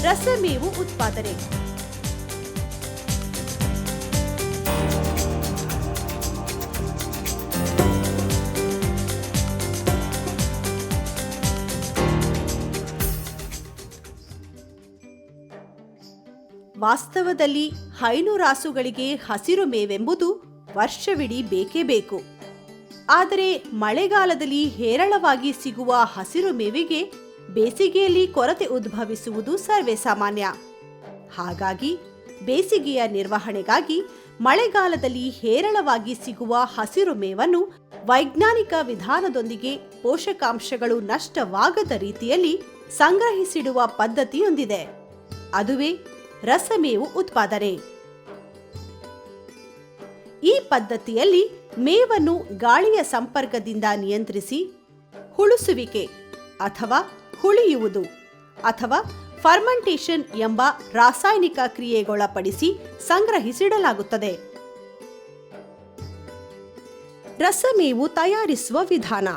ರಸಮೇವು ಉತ್ಪಾದನೆ. ವಾಸ್ತವದಲ್ಲಿ ಹೈನುರಾಸುಗಳಿಗೆ ಹಸಿರು ಮೇವೆಂಬುದು ವರ್ಷವಿಡೀ ಬೇಕೇ ಬೇಕು. ಆದರೆ ಮಳೆಗಾಲದಲ್ಲಿ ಹೇರಳವಾಗಿ ಸಿಗುವ ಹಸಿರು ಮೇವಿಗೆ ಬೇಸಿಗೆಯಲ್ಲಿ ಕೊರತೆ ಉದ್ಭವಿಸುವುದು ಸರ್ವೇ ಸಾಮಾನ್ಯ. ಹಾಗಾಗಿ ಬೇಸಿಗೆಯ ನಿರ್ವಹಣೆಗಾಗಿ ಮಳೆಗಾಲದಲ್ಲಿ ಹೇರಳವಾಗಿ ಸಿಗುವ ಹಸಿರು ಮೇವನ್ನು ವೈಜ್ಞಾನಿಕ ವಿಧಾನದೊಂದಿಗೆ ಪೋಷಕಾಂಶಗಳು ನಷ್ಟವಾಗದ ರೀತಿಯಲ್ಲಿ ಸಂಗ್ರಹಿಸಿಡುವ ಪದ್ಧತಿಯೊಂದಿದೆ. ಅದುವೇ ರಸಮೇವು ಉತ್ಪಾದನೆ. ಈ ಪದ್ಧತಿಯಲ್ಲಿ ಮೇವನ್ನು ಗಾಳಿಯ ಸಂಪರ್ಕದಿಂದ ನಿಯಂತ್ರಿಸಿ ಹುಳುಸುವಿಕೆ ಅಥವಾ ಹುಳಿಯುವುದು ಅಥವಾ ಫರ್ಮೆಂಟೇಷನ್ ಎಂಬ ರಾಸಾಯನಿಕ ಕ್ರಿಯೆಗೊಳಪಡಿಸಿ ಸಂಗ್ರಹಿಸಿಡಲಾಗುತ್ತದೆ. ರಸಮೇವು ತಯಾರಿಸುವ ವಿಧಾನ.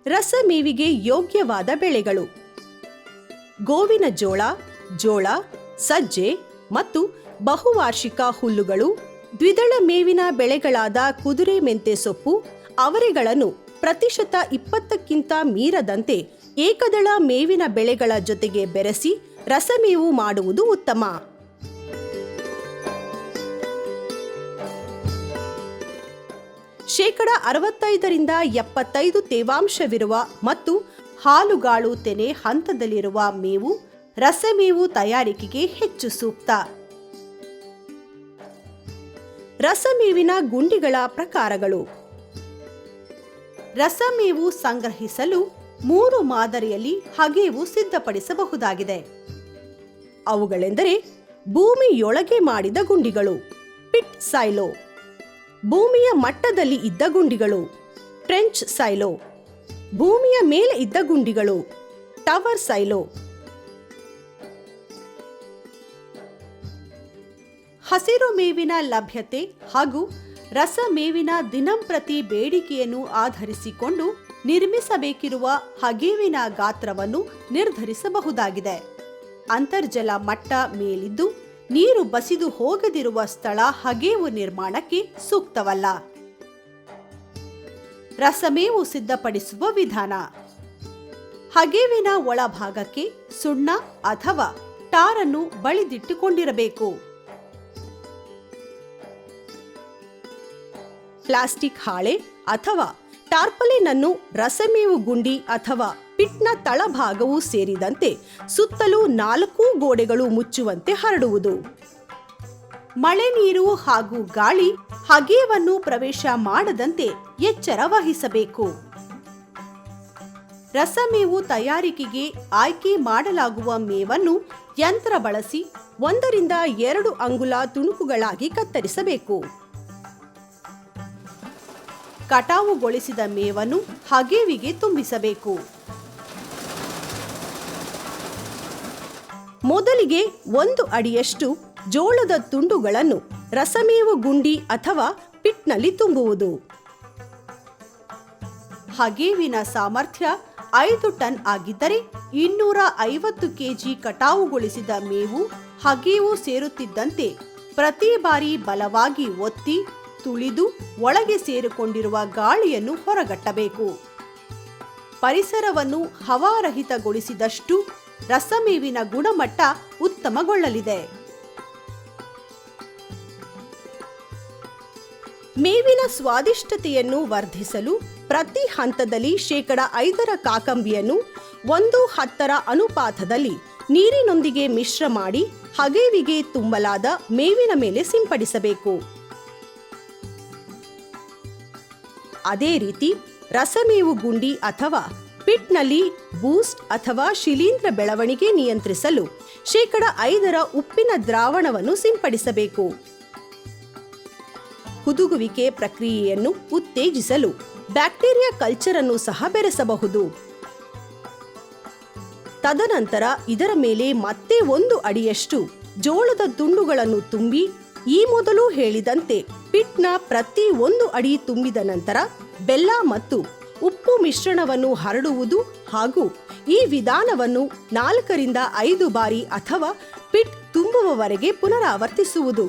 ರಸಮೇವಿಗೆ ಯೋಗ್ಯವಾದ ಬೆಳೆಗಳು: ಗೋವಿನ ಜೋಳ, ಜೋಳ, ಸಜ್ಜೆ ಮತ್ತು ಬಹುವಾರ್ಷಿಕ ಹುಲ್ಲುಗಳು. ದ್ವಿದಳ ಮೇವಿನ ಬೆಳೆಗಳಾದ ಕುದುರೆ ಮೆಂತೆ ಸೊಪ್ಪು, ಅವರೆಗಳನ್ನು ಪ್ರತಿಶತ 20ಕ್ಕಿಂತ ಮೀರದಂತೆ ಏಕದಳ ಮೇವಿನ ಬೆಳೆಗಳ ಜೊತೆಗೆ ಬೆರೆಸಿ ರಸಮೇವು ಮಾಡುವುದು ಉತ್ತಮ. ಶೇಕಡ 65-75 ತೇವಾಂಶವಿರುವ ಮತ್ತು ಹಾಲುಗಾಳು ತೆನೆ ಹಂತದಲ್ಲಿರುವ ಮೇವು ರಸಮೇವು ತಯಾರಿಕೆಗೆ ಹೆಚ್ಚು ಸೂಕ್ತ. ರಸಮೇವಿನ ಗುಂಡಿಗಳ ಪ್ರಕಾರಗಳು. ರಸಮೇವು ಸಂಗ್ರಹಿಸಲು 3 ಮಾದರಿಯಲ್ಲಿ ಹಗೆವು ಸಿದ್ಧಪಡಿಸಬಹುದಾಗಿದೆ. ಅವುಗಳೆಂದರೆ ಭೂಮಿಯೊಳಗೆ ಮಾಡಿದ ಗುಂಡಿಗಳು, ಪಿಟ್ ಸೈಲೋ; ಭೂಮಿಯ ಮಟ್ಟದಲ್ಲಿ ಇದ್ದ ಗುಂಡಿಗಳು, ಟ್ರೆಂಚ್ ಸೈಲೋ; ಭೂಮಿಯ ಮೇಲೆ ಇದ್ದ ಗುಂಡಿಗಳು, ಟವರ್ ಸೈಲೋ. ಹಸಿರು ಮೇವಿನ ಲಭ್ಯತೆ ಹಾಗೂ ರಸಮೇವಿನ ದಿನಂಪ್ರತಿ ಬೇಡಿಕೆಯನ್ನು ಆಧರಿಸಿಕೊಂಡು ನಿರ್ಮಿಸಬೇಕಿರುವ ಹಗೆವಿನ ಗಾತ್ರವನ್ನು ನಿರ್ಧರಿಸಬಹುದಾಗಿದೆ. ಅಂತರ್ಜಲ ಮಟ್ಟ ಮೇಲಿದ್ದು ನೀರು ಬಸಿದು ಹೋಗದಿರುವ ಸ್ಥಳ ಹಗೆವು ನಿರ್ಮಾಣಕ್ಕೆ ಸೂಕ್ತವಲ್ಲ. ರಸಮೇವು ಸಿದ್ಧಪಡಿಸುವ ವಿಧಾನ. ಹಗೆವಿನ ಒಳಭಾಗಕ್ಕೆ ಸುಣ್ಣ ಅಥವಾ ಟಾರನ್ನು ಬಳಿದಿಟ್ಟುಕೊಂಡಿರಬೇಕು. ಪ್ಲಾಸ್ಟಿಕ್ ಹಾಳೆ ಅಥವಾ ಟಾರ್ಪಲಿನ್ ಅನ್ನು ರಸಮೇವು ಗುಂಡಿ ಅಥವಾ ಪಿಟ್ನ ತಳಭಾಗವೂ ಸೇರಿದಂತೆ ಸುತ್ತಲೂ 4 ಗೋಡೆಗಳು ಮುಚ್ಚುವಂತೆ ಹರಡುವುದು. ಮಳೆ ನೀರು ಹಾಗೂ ಗಾಳಿ ಹಗೆವನ್ನು ಪ್ರವೇಶ ಮಾಡದಂತೆ ಎಚ್ಚರ ವಹಿಸಬೇಕು. ರಸಮೇವು ತಯಾರಿಕೆಗೆ ಆಯ್ಕೆ ಮಾಡಲಾಗುವ ಮೇವನ್ನು ಯಂತ್ರ ಬಳಸಿ 1-2 ಅಂಗುಲ ತುಣುಕುಗಳಾಗಿ ಕತ್ತರಿಸಬೇಕು. ಕಟಾವುಗೊಳಿಸಿದ ಮೇವನ್ನು ಹಗೆವಿಗೆ ತುಂಬಿಸಬೇಕು. ಮೊದಲಿಗೆ 1 ಅಡಿಯಷ್ಟು ಜೋಳದ ತುಂಡುಗಳನ್ನು ರಸಮೇವು ಗುಂಡಿ ಅಥವಾ ಪಿಟ್ನಲ್ಲಿ ತುಂಬುವುದು. ಹಗೆವಿನ ಸಾಮರ್ಥ್ಯ 5 ಟನ್ ಆಗಿದ್ದರೆ 250 ಕೆಜಿ ಕಟಾವುಗೊಳಿಸಿದ ಮೇವು ಹಗೆವು ಸೇರುತ್ತಿದ್ದಂತೆ ಪ್ರತಿ ಬಾರಿ ಬಲವಾಗಿ ಒತ್ತಿ ತುಳಿದು ಒಳಗೆ ಸೇರಿಕೊಂಡಿರುವ ಗಾಳಿಯನ್ನು ಹೊರಗಟ್ಟಬೇಕು. ಪರಿಸರವನ್ನು ಹವಾರಹಿತಗೊಳಿಸಿದಷ್ಟು ರಸಮೇವಿನ ಗುಣಮಟ್ಟ ಉತ್ತಮಗೊಳ್ಳಲಿದೆ. ಮೇವಿನ ಸ್ವಾದಿಷ್ಟತೆಯನ್ನು ವರ್ಧಿಸಲು ಪ್ರತಿ ಹಂತದಲ್ಲಿ ಶೇಕಡ 5 ಕಾಕಂಬಿಯನ್ನು 1:10 ಅನುಪಾತದಲ್ಲಿ ನೀರಿನೊಂದಿಗೆ ಮಿಶ್ರ ಮಾಡಿ ಹಗೆವಿಗೆ ತುಂಬಲಾದ ಮೇವಿನ ಮೇಲೆ ಸಿಂಪಡಿಸಬೇಕು. ಅದೇ ರೀತಿ ರಸಮೇವು ಗುಂಡಿ ಅಥವಾ ಪಿಟ್ನಲ್ಲಿ ಬೂಸ್ಟ್ ಅಥವಾ ಶಿಲೀಂಧ್ರ ಬೆಳವಣಿಗೆ ನಿಯಂತ್ರಿಸಲು ಶೇಕಡ 5 ಉಪ್ಪಿನ ದ್ರಾವಣವನ್ನು ಸಿಂಪಡಿಸಬೇಕು. ಹುದುಗುವಿಕೆ ಪ್ರಕ್ರಿಯೆಯನ್ನು ಉತ್ತೇಜಿಸಲು ಬ್ಯಾಕ್ಟೀರಿಯಾ ಕಲ್ಚರ್ ಅನ್ನು ಸಹ ಬೆರೆಸಬಹುದು. ತದನಂತರ ಇದರ ಮೇಲೆ ಮತ್ತೆ 1 ಅಡಿಯಷ್ಟು ಜೋಳದ ತುಂಡುಗಳನ್ನು ತುಂಬಿ ಈ ಮೊದಲು ಹೇಳಿದಂತೆ ಪಿಟ್ನ ಪ್ರತಿ 1 ಅಡಿ ತುಂಬಿದ ನಂತರ ಬೆಲ್ಲ ಮತ್ತು ಉಪ್ಪು ಮಿಶ್ರಣವನ್ನು ಹರಡುವುದು ಹಾಗೂ ಈ ವಿಧಾನವನ್ನು 4ರಿಂದ 5 ಬಾರಿ ಅಥವಾ ಪಿಟ್ ತುಂಬುವವರೆಗೆ ಪುನರಾವರ್ತಿಸುವುದು.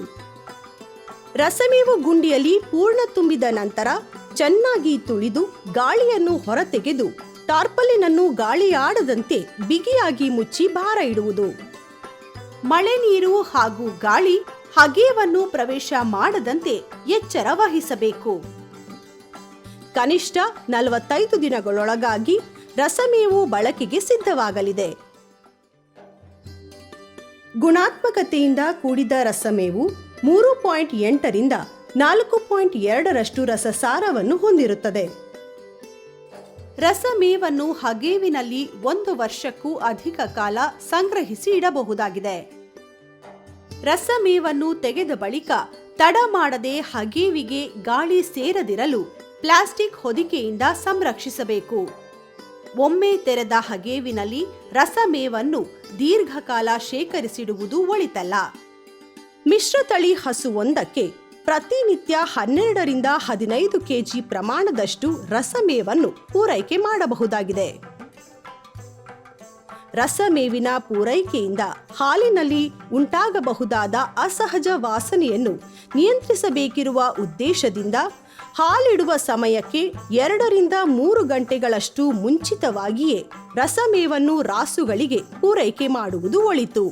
ರಸಮೇವು ಗುಂಡಿಯಲ್ಲಿ ಪೂರ್ಣ ತುಂಬಿದ ನಂತರ ಚೆನ್ನಾಗಿ ತುಳಿದು ಗಾಳಿಯನ್ನು ಹೊರತೆಗೆದು ಟಾರ್ಪಲಿನನ್ನು ಗಾಳಿಯಾಡದಂತೆ ಬಿಗಿಯಾಗಿ ಮುಚ್ಚಿ ಭಾರ ಇಡುವುದು. ಮಳೆ ನೀರು ಹಾಗೂ ಗಾಳಿ ಹಗೆಯವನ್ನು ಪ್ರವೇಶ ಮಾಡದಂತೆ ಎಚ್ಚರ ವಹಿಸಬೇಕು. ಕನಿಷ್ಠ 45 ದಿನಗಳೊಳಗಾಗಿ ರಸಮೇವು ಬಳಕೆಗೆ ಸಿದ್ಧವಾಗಲಿದೆ. ಗುಣಾತ್ಮಕತೆಯಿಂದ ಕೂಡಿದ ರಸಮೇವು 3.8ರಿಂದ 4.2ರಷ್ಟು ರಸಸಾರವನ್ನು ಹೊಂದಿರುತ್ತದೆ. ರಸಮೇವನ್ನು ಹಗೇವಿನಲ್ಲಿ 1 ವರ್ಷಕ್ಕೂ ಅಧಿಕ ಕಾಲ ಸಂಗ್ರಹಿಸಿ ಇಡಬಹುದಾಗಿದೆ. ರಸಮೇವನ್ನು ತೆಗೆದ ಬಳಿಕ ತಡ ಮಾಡದೆ ಹಗೇವಿಗೆ ಗಾಳಿ ಸೇರದಿರಲು ಪ್ಲಾಸ್ಟಿಕ್ ಹೊದಿಕೆಯಿಂದ ಸಂರಕ್ಷಿಸಬೇಕು. ಒಮ್ಮೆ ತೆರೆದ ಹಗೇವಿನಲ್ಲಿ ರಸಮೇವನ್ನು ದೀರ್ಘಕಾಲ ಶೇಖರಿಸಿಡುವುದು ಒಳಿತಲ್ಲ. ಮಿಶ್ರತಳಿ ಹಸುವೊಂದಕ್ಕೆ ಪ್ರತಿನಿತ್ಯ 12ರಿಂದ 15 ಕೆಜಿ ಪ್ರಮಾಣದಷ್ಟು ರಸಮೇವನ್ನು ಪೂರೈಕೆ ಮಾಡಬಹುದಾಗಿದೆ. ರಸಮೇವಿನ ಪೂರೈಕೆಯಿಂದ ಹಾಲಿನಲ್ಲಿ ಉಂಟಾಗಬಹುದಾದ ಅಸಹಜ ವಾಸನೆಯನ್ನು ನಿಯಂತ್ರಿಸಬೇಕಿರುವ ಉದ್ದೇಶದಿಂದ ಹಾಲಿಡುವ ಸಮಯಕ್ಕೆ 2ರಿಂದ 3 ಗಂಟೆಗಳಷ್ಟು ಮುಂಚಿತವಾಗಿಯೇ ರಸಮೇವನ್ನು ರಾಸುಗಳಿಗೆ ಪೂರೈಕೆ ಮಾಡುವುದು ಒಳಿತು.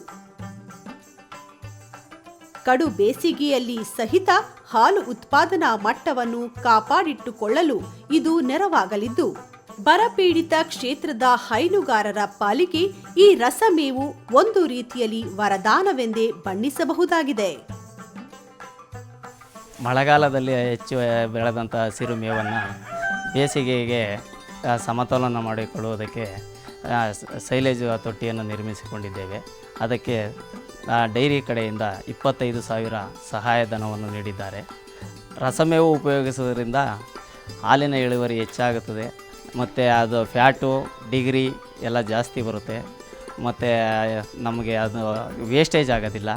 ಕಡು ಬೇಸಿಗೆಯಲ್ಲಿ ಸಹಿತ ಹಾಲು ಉತ್ಪಾದನಾ ಮಟ್ಟವನ್ನು ಕಾಪಾಡಿಟ್ಟುಕೊಳ್ಳಲು ಇದು ನೆರವಾಗಲಿದ್ದು, ಬರಪೀಡಿತ ಕ್ಷೇತ್ರದ ಹೈನುಗಾರರ ಪಾಲಿಗೆ ಈ ರಸಮೇವು ಒಂದು ರೀತಿಯಲ್ಲಿ ವರದಾನವೆಂದೇ ಬಣ್ಣಿಸಬಹುದಾಗಿದೆ. ಮಳೆಗಾಲದಲ್ಲಿ ಹೆಚ್ಚು ಬೆಳೆದಂಥ ಹಸಿರು ಮೇವನ್ನು ಬೇಸಿಗೆಗೆ ಸಮತೋಲನ ಮಾಡಿಕೊಳ್ಳುವುದಕ್ಕೆ ಸೈಲೇಜ್ ತೊಟ್ಟಿಯನ್ನು ನಿರ್ಮಿಸಿಕೊಂಡಿದ್ದೇವೆ. ಅದಕ್ಕೆ ಡೈರಿ ಕಡೆಯಿಂದ 25,000 ಸಹಾಯಧನವನ್ನು ನೀಡಿದ್ದಾರೆ. ರಸಮೇವು ಉಪಯೋಗಿಸುವುದರಿಂದ ಹಾಲಿನ ಇಳುವರಿ ಹೆಚ್ಚಾಗುತ್ತದೆ ಮತ್ತು ಅದು ಫ್ಯಾಟು ಡಿಗ್ರಿ ಎಲ್ಲ ಜಾಸ್ತಿ ಬರುತ್ತೆ ಮತ್ತು ನಮಗೆ ಅದು ವೇಸ್ಟೇಜ್ ಆಗೋದಿಲ್ಲ.